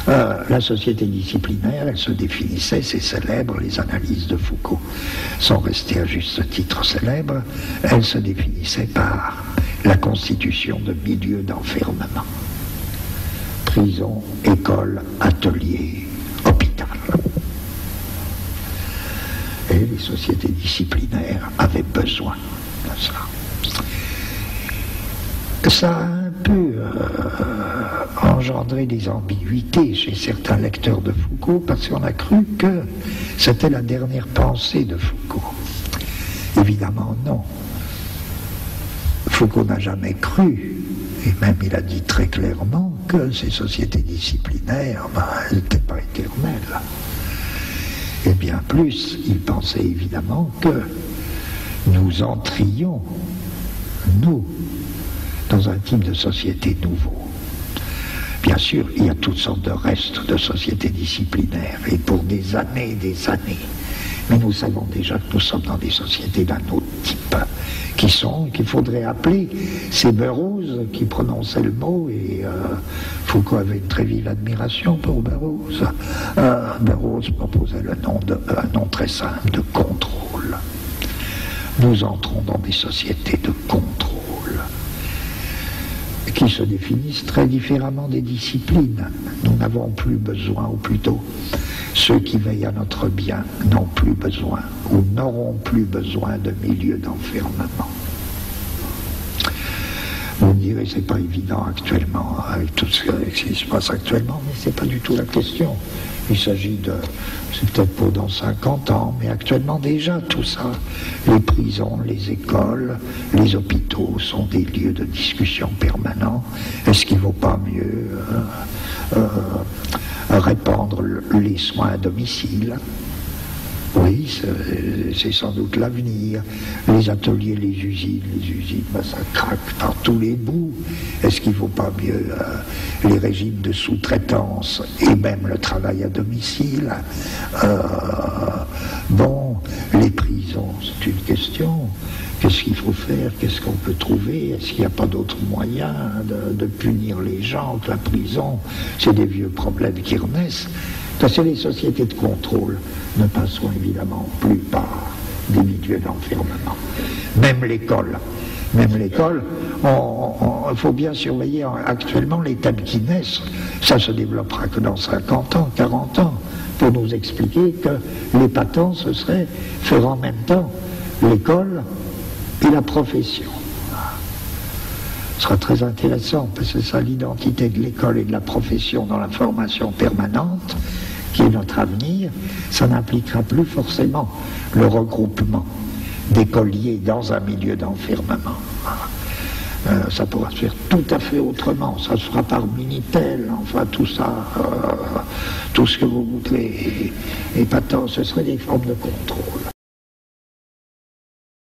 La société disciplinaire, elle se définissait, c'est célèbre, les analyses de Foucault sont restées à juste titre célèbres, elle se définissait par la constitution de milieux d'enfermement. Prison, école, atelier, hôpital. Et les sociétés disciplinaires avaient besoin de ça. Ça a un peu engendré des ambiguïtés chez certains lecteurs de Foucault parce qu'on a cru que c'était la dernière pensée de Foucault. Évidemment non. Foucault n'a jamais cru, et même il a dit très clairement que ces sociétés disciplinaires, elles n'étaient pas éternelles. Et bien plus, il pensait évidemment que nous entrions, nous, dans un type de société nouveau. Bien sûr, il y a toutes sortes de restes de sociétés disciplinaires, et pour des années, mais nous savons déjà que nous sommes dans des sociétés d'un autre type, qu'il faudrait appeler ces Burroughs qui prononçaient le mot, et Foucault avait une très vive admiration pour Burroughs. Burroughs proposait un nom très simple de contrôle. Nous entrons dans des sociétés de contrôle qui se définissent très différemment des disciplines. Nous n'avons plus besoin, ou plutôt ceux qui veillent à notre bien n'ont plus besoin ou n'auront plus besoin de milieux d'enfermement. Vous me direz, c'est pas évident actuellement, avec tout ce qui se passe actuellement, mais c'est pas du tout la question. Il s'agit de, c'est peut-être pour dans 50 ans, mais actuellement déjà tout ça, les prisons, les écoles, les hôpitaux sont des lieux de discussion permanents. Est-ce qu'il ne vaut pas mieux répandre les soins à domicile? Oui, c'est sans doute l'avenir. Les ateliers, les usines, ça craque par tous les bouts. Est-ce qu'il ne vaut pas mieux les régimes de sous-traitance et même le travail à domicile? Bon, les prisons, c'est une question. Qu'est-ce qu'il faut faire? Qu'est-ce qu'on peut trouver? Est-ce qu'il n'y a pas d'autre moyen de punir les gens que la prison? C'est des vieux problèmes qui renaissent. Parce que les sociétés de contrôle ne passeront évidemment plus par des milieux d'enfermement. Même l'école. Il faut bien surveiller actuellement les thèmes qui naissent. Ça se développera que dans 50 ans, 40 ans, pour nous expliquer que l'épatant, ce serait faire en même temps l'école et la profession. Ce sera très intéressant, parce que c'est ça l'identité de l'école et de la profession dans la formation permanente, qui est notre avenir. Ça n'impliquera plus forcément le regroupement d'écoliers dans un milieu d'enfermement. Ça pourra se faire tout à fait autrement. Ça se fera par Minitel, enfin tout ça, tout ce que vous voudrez. Et pas tant, ce serait des formes de contrôle.